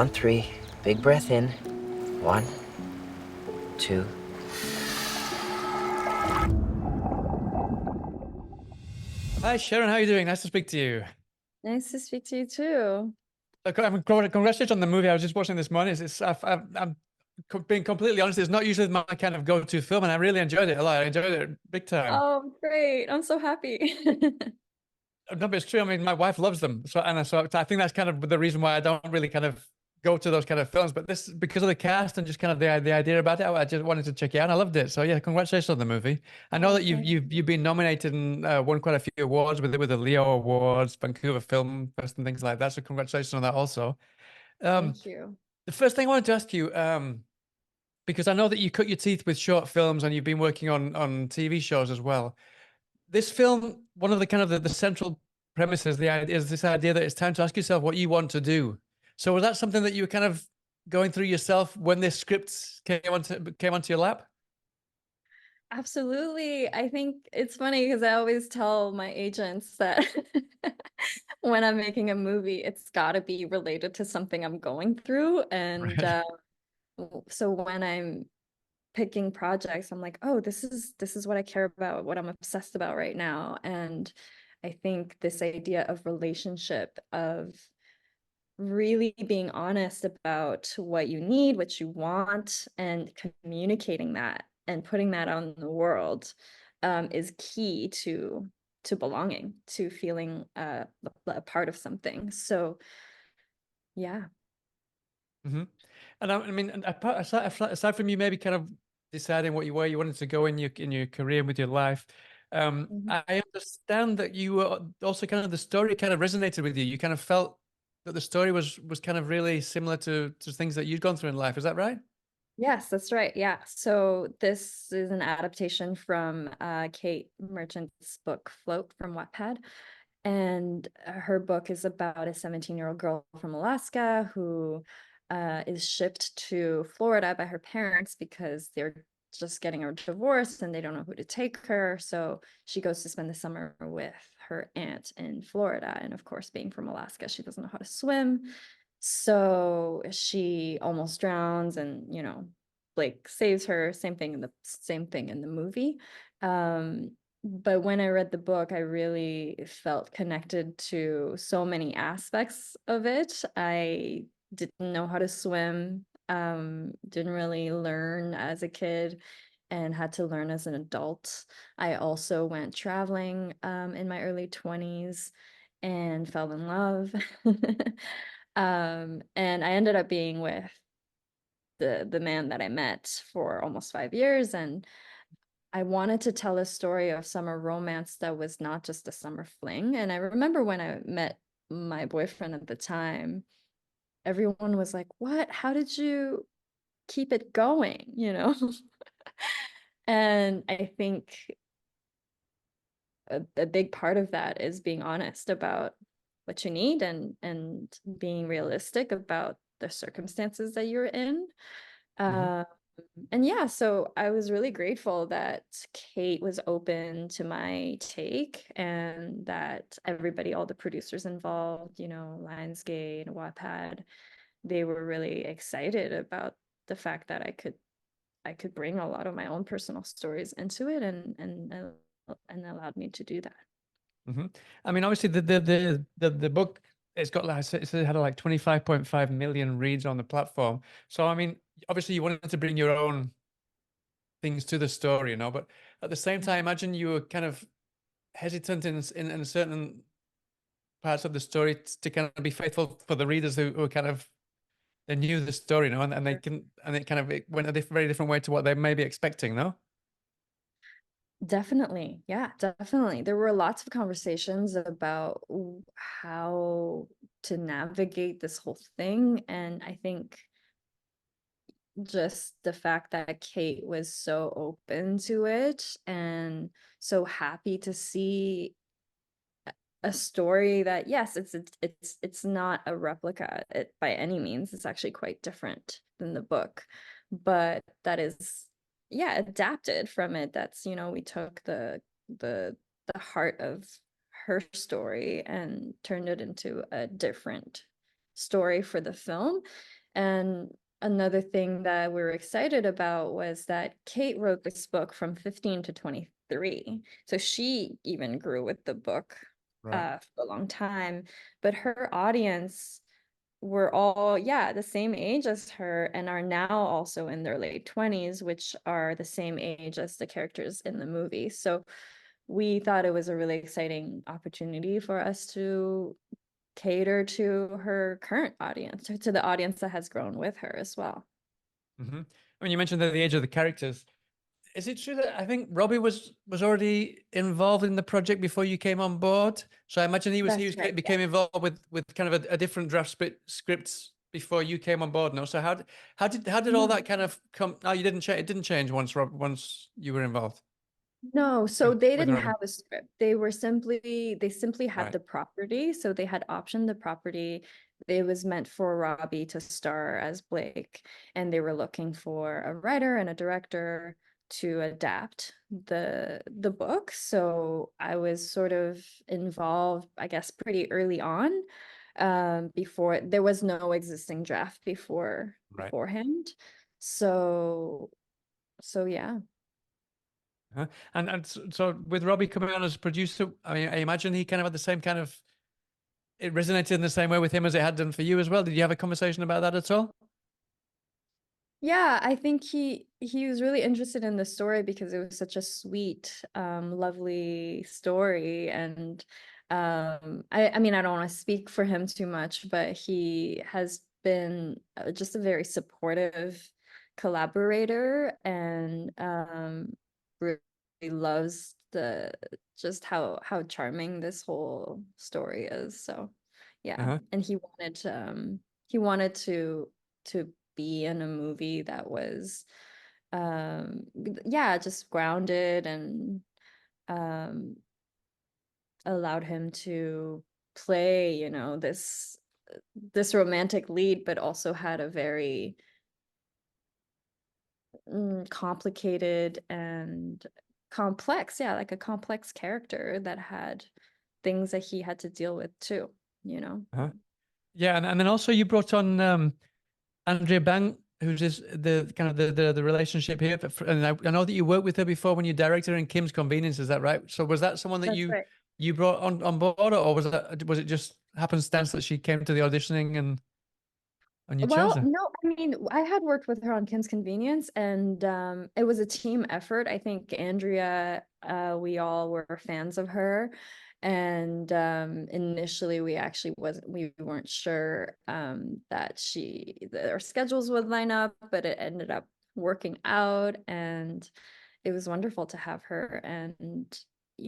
On three. Big breath in. 1, 2. Hi, Sharon. How are you doing? Nice to speak to you. Nice to speak to you too. Congratulations on the movie. I was just watching this morning. I'm being completely honest. It's not usually my kind of go-to film, and I really enjoyed it a lot. I enjoyed it big time. Oh, great. I'm so happy. No, but it's true. I mean, my wife loves them, so I think that's kind of the reason why I don't really kind of go to those kind of films. But this, because of the cast and just kind of the idea about it, I just wanted to check it out. And I loved it. So yeah, congratulations on the movie. I know Oh, that you've been nominated and won quite a few awards with the Leo Awards, Vancouver Film Fest, and things like that. So congratulations on that also. Um, thank you. the first thing I wanted to ask you, because I know that you cut your teeth with short films and you've been working on TV shows as well. This film, one of the kind of the central premises, the idea is this idea that it's time to ask yourself what you want to do. So was that something that you were kind of going through yourself when this script came onto your lap? Absolutely. I think it's funny because I always tell my agents that when I'm making a movie, it's got to be related to something I'm going through. And Right. so when I'm picking projects, I'm like, oh, this is what I care about, what I'm obsessed about right now. And I think this idea of relationship, of really being honest about what you need, what you want, and communicating that and putting that out in the world is key to belonging, to feeling a part of something. So yeah. Hmm. And I mean, and aside from you maybe kind of deciding where you wanted to go in your career with your life, Mhm. I understand that you were also kind of the story kind of resonated with you. You kind of felt that the story was kind of really similar to things that you'd gone through in life. Is that right? Yes, that's right. Yeah. So this is an adaptation from Kate Merchant's book Float from Wattpad. And her book is about a 17-year-old girl from Alaska who is shipped to Florida by her parents because they're just getting a divorce and they don't know who to take her. So she goes to spend the summer with her aunt in Florida. And of course, being from Alaska, she doesn't know how to swim. So she almost drowns and, Blake saves her. Same thing in the movie. Um, but when I read the book, I really felt connected to so many aspects of it. I didn't know how to swim, didn't really learn as a kid, and had to learn as an adult. I also went traveling in my early 20s and fell in love. And I ended up being with the man that I met for almost 5 years, and I wanted to tell a story of summer romance that was not just a summer fling. And I remember when I met my boyfriend at the time, everyone was like, "What? How did you keep it going?" And I think a big part of that is being honest about what you need and being realistic about the circumstances that you're in. Hmm. Uh, and yeah, so I was really grateful that Kate was open to my take and that everybody, all the producers involved, Lionsgate, Wattpad, they were really excited about the fact that I could bring a lot of my own personal stories into it and allowed me to do that. Hmm. I mean, obviously the book, it's got like it had like 25.5 million reads on the platform. So I mean, obviously you wanted to bring your own things to the story, but at the same time, I imagine you were kind of hesitant in certain parts of the story to kind of be faithful for the readers who kind of they knew the story, and it went a very different way to what they may be expecting, no? Definitely. Yeah, definitely. There were lots of conversations about how to navigate this whole thing. And I think just the fact that Kate was so open to it and so happy to see a story that, yes, it's not a replica by any means. It's actually quite different than the book, but that is, yeah, adapted from it. That's, we took the the heart of her story and turned it into a different story for the film. And another thing that we were excited about was that Kate wrote this book from 15 to 23. So she even grew with the book Right. for a long time. But her audience were all, yeah, the same age as her and are now also in their late 20s, which are the same age as the characters in the movie. So we thought it was a really exciting opportunity for us to cater to her current audience, to the audience that has grown with her as well. I mean, you mentioned the age of the characters. Is it true that I think Robbie was already involved in the project before you came on board? So I imagine That's right, became involved with kind of a different scripts before you came on board. No, so how did all No. that kind of come? No, you didn't change. It didn't change once you were involved No, so they with didn't Robbie. have a script. They simply had Right. the property. So they had optioned the property. It was meant for Robbie to star as Blake, and they were looking for a writer and a director to adapt the book. So I was sort of involved, I guess, pretty early on, before there was no existing draft Right. beforehand. So yeah. Uh-huh. And so with Robbie coming on as a producer, I mean, I imagine he kind of had the same kind of, it resonated in the same way with him as it had done for you as well. Did you have a conversation about that at all? Yeah, I think he was really interested in the story because it was such a sweet, lovely story. And I mean, I don't want to speak for him too much, but he has been just a very supportive collaborator, and really loves the just how charming this whole story is. So yeah, Uh-huh. and he wanted to be in a movie that was yeah, just grounded and um allowed him to play, this romantic lead, but also had a very complicated and complex, yeah, like a complex character that had things that he had to deal with too, you know. Uh-huh. Yeah, and then also you brought on Andrea Bang, who's just the kind of the relationship here. And I know that you worked with her before when you directed her in Kim's Convenience. Is that right? So was that someone that That's right. you brought on board, or was it just happenstance that she came to the auditioning and you chose Well, her? no, I mean, I had worked with her on Kim's Convenience, and it was a team effort. I think Andrea, we all were fans of her. And initially we weren't sure that our schedules would line up, but it ended up working out, and it was wonderful to have her. And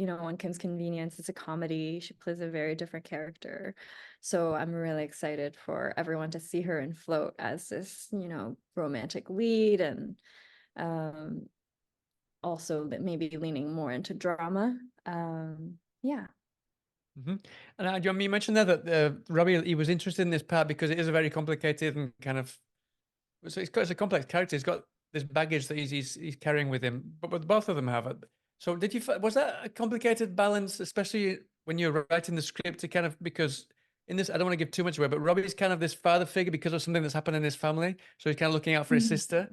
on Kim's Convenience, it's a comedy. She plays a very different character. So I'm really excited for everyone to see her in Float as this, romantic lead, and also that maybe leaning more into drama. Yeah. And John, you mentioned there that Robbie, he was interested in this part because it is a very complicated and kind of, so it's a complex character. He's got this baggage that he's carrying with him, but both of them have it. So was that a complicated balance, especially when you're writing the script to kind of, because in this, I don't want to give too much away, but Robbie's kind of this father figure because of something that's happened in his family. So he's kind of looking out for his Mhm. sister.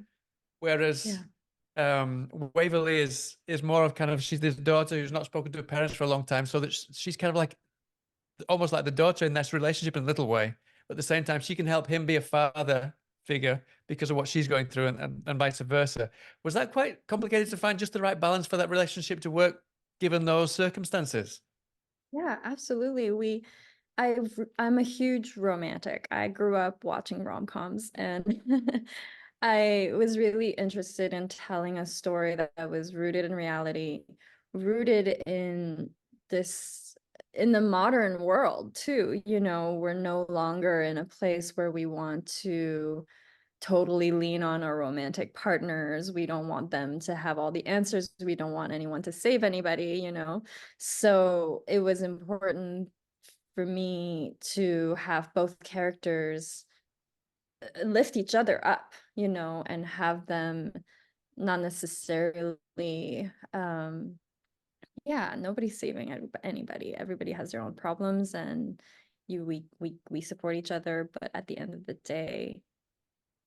Whereas Yeah. Waverly is more of kind of, she's this daughter who's not spoken to her parents for a long time. So that she's kind of like, almost like the daughter in this relationship in a little way. But at the same time, she can help him be a father figure because of what she's going through, and vice versa. Was that quite complicated to find just the right balance for that relationship to work given those circumstances? Yeah, absolutely. I'm a huge romantic. I grew up watching rom-coms, and I was really interested in telling a story that was rooted in reality, rooted in this in the modern world too. We're no longer in a place where we want to totally lean on our romantic partners. We don't want them to have all the answers. We don't want anyone to save anybody. So it was important for me to have both characters lift each other up, and have them not necessarily, yeah, nobody's saving anybody. Everybody has their own problems, and we support each other, but at the end of the day,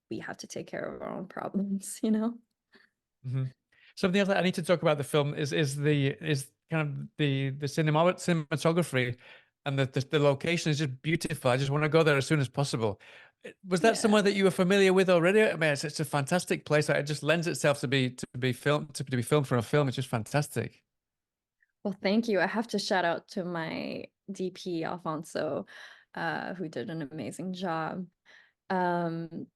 we have to take care of our own problems, you know? Hmm. Something else that I need to talk about the film is kind of the cinematography, and the location is just beautiful. I just want to go there as soon as possible. Was that Yeah. somewhere that you were familiar with already? I mean, it's a fantastic place. It just lends itself to be filmed for a film. It's just fantastic. Well, thank you. I have to shout out to my DP, Alfonso, who did an amazing job. Um,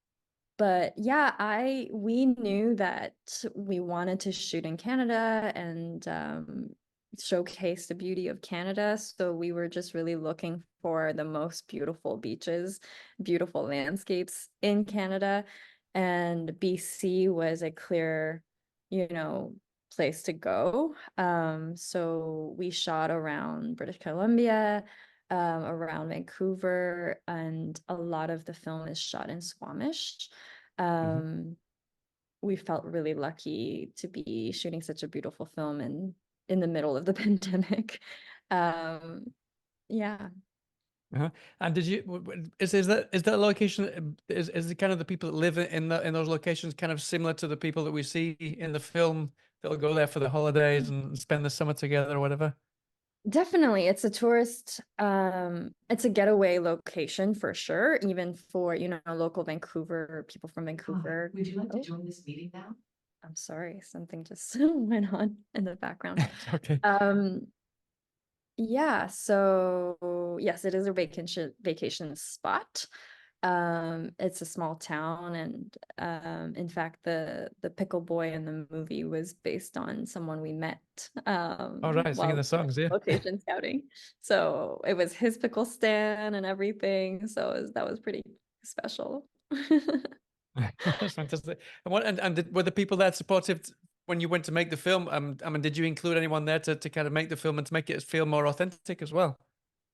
but yeah, we knew that we wanted to shoot in Canada and showcase the beauty of Canada. So we were just really looking for the most beautiful beaches, beautiful landscapes in Canada. And BC was a clear, you know, place to go. So we shot around British Columbia, around Vancouver, and a lot of the film is shot in Squamish. Um, we felt really lucky to be shooting such a beautiful film in the middle of the pandemic. Um, yeah. Uh-huh. And did you is that location, is the kind of the people that live in those locations kind of similar to the people that we see in the film that'll go there for the holidays and spend the summer together or whatever? Definitely, it's a tourist, it's a getaway location for sure, even for, you know, local Vancouver, people from Vancouver. Would you like to Oh, join this meeting now? I'm sorry, something just went on in the background. Okay. Um, yeah, so yes, it is a vacation spot. It's a small town, and in fact, the pickle boy in the movie was based on someone we met All right, singing the while songs, yeah. location scouting. So it was his pickle stand and everything. So that was pretty special. That's fantastic. Were the people there supportive when you went to make the film? I mean, did you include anyone there to kind of make the film and to make it feel more authentic as well?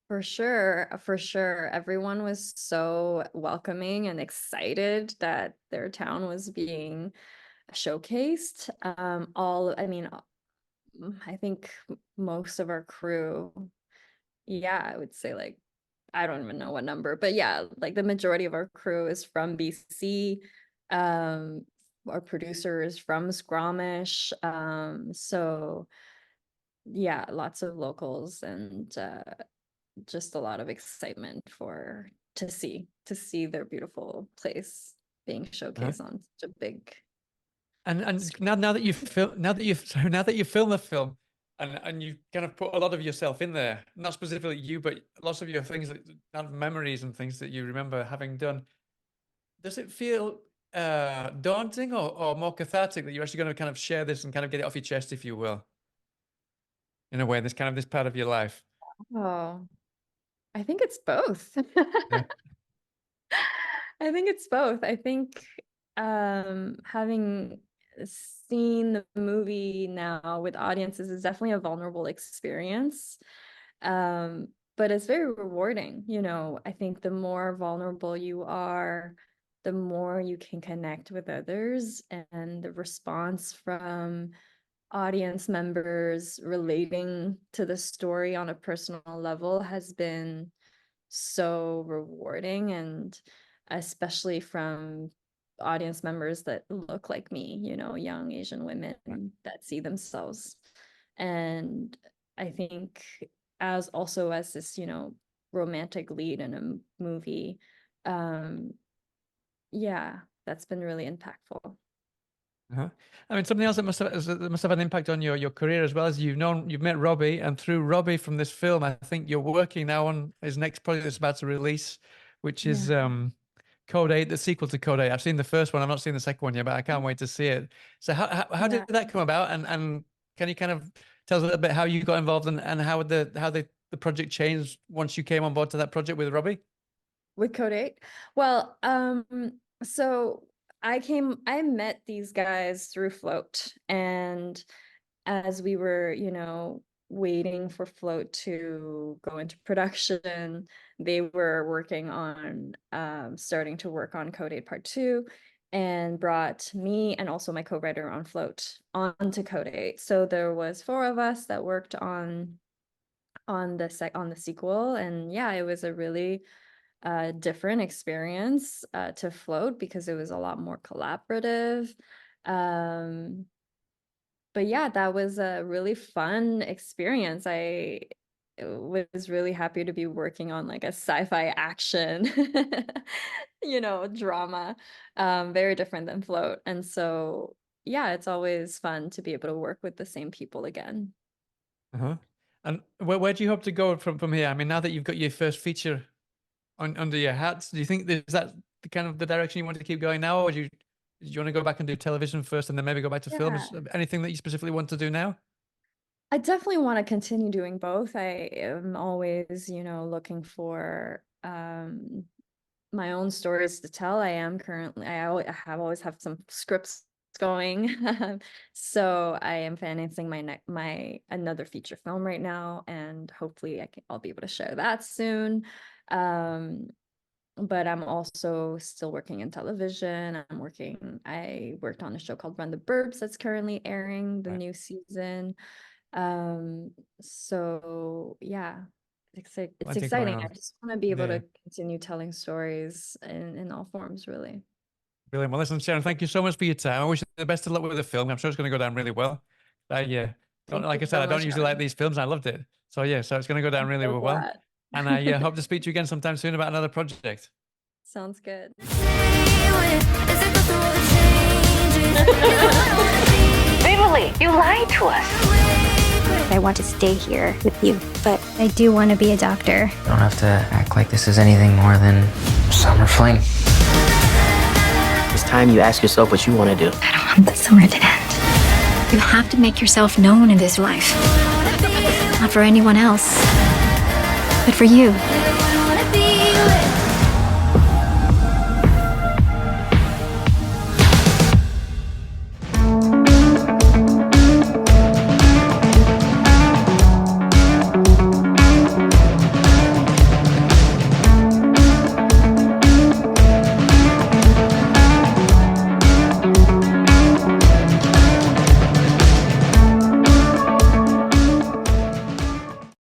For sure, for sure. Everyone was so welcoming and excited that their town was being showcased. I think most of our crew, yeah, I would say like, I don't even know what number, but yeah, like the majority of our crew is from BC. Um, our producer is from Squamish. So yeah, lots of locals and just a lot of excitement to see their beautiful place being Uh-huh. showcased on such a big And screen. now that you've now that you've filmed the film and you kind of put a lot of yourself in there, not specifically you, but lots of your things that kind of memories and things that you remember having done. Does it feel daunting or more cathartic that you're actually going to kind of share this and kind of get it off your chest, if you will, in a way, this part of your life? Oh, I think it's both. Yeah. I think it's both. I think having seen the movie now with audiences is definitely a vulnerable experience. But it's very rewarding. You know, I think the more vulnerable you are, the more you can connect with others, and the response from audience members relating to the story on a personal level has been so rewarding, and especially from audience members that look like me, you know, young Asian women that see themselves. And I think as this, you know, romantic lead in a movie, um, yeah, that's been really impactful. Uh-huh. I mean, something else that must have an impact on your career as well, as you've met Robbie, and through Robbie from this film, I think you're working now on his next project that's about to release, which is Code 8, the sequel to Code 8. I've seen the first one, I've not seen the second one yet, but I can't wait to see it. So how did Yeah. that come about, and can you kind of tell us a little bit how you got involved and how the project changed once you came on board to that project with Robbie? With Code 8? Well, so I met these guys through Float, and as we were, you know, waiting for Float to go into production, they were working on starting to work on Code 8 Part 2, and brought me and also my co-writer on Float onto Code 8. So there was four of us that worked on the sequel, and yeah, it was a really different experience to float because it was a lot more collaborative. But yeah, that was a really fun experience. I was really happy to be working on like a sci-fi action, drama, very different than Float. And so, yeah, it's always fun to be able to work with the same people again. Uh-huh. And where do you hope to go from here? I mean, now that you've got your first feature under your hat, do you think is that the kind of the direction you want to keep going now, or do you want to go back and do television first and then maybe go back to films? Yeah. Anything that you specifically want to do now? I definitely want to continue doing both. I am always, looking for my own stories to tell. I always have some scripts going. So I am financing my another feature film right now, and hopefully I'll be able to share that soon. But I'm also still working in television. I worked on a show called Run the Burbs that's currently airing the new season. So yeah, it's exciting. I just want to be able to continue telling stories in all forms, really. Brilliant. Well, listen, Sherren, thank you so much for your time. I wish you the best of luck with the film. I'm sure it's going to go down really well. Like I said, I don't usually like these films. I loved it. So yeah, so it's going to go down really well. And I hope to speak to you again sometime soon about another project. Sounds good. Beverly, you lied to us. I want to stay here with you, but I do want to be a doctor. You don't have to act like this is anything more than summer fling. It's time you ask yourself what you want to do. I don't want the summer to end. You have to make yourself known in this life. Not for anyone else, but for you.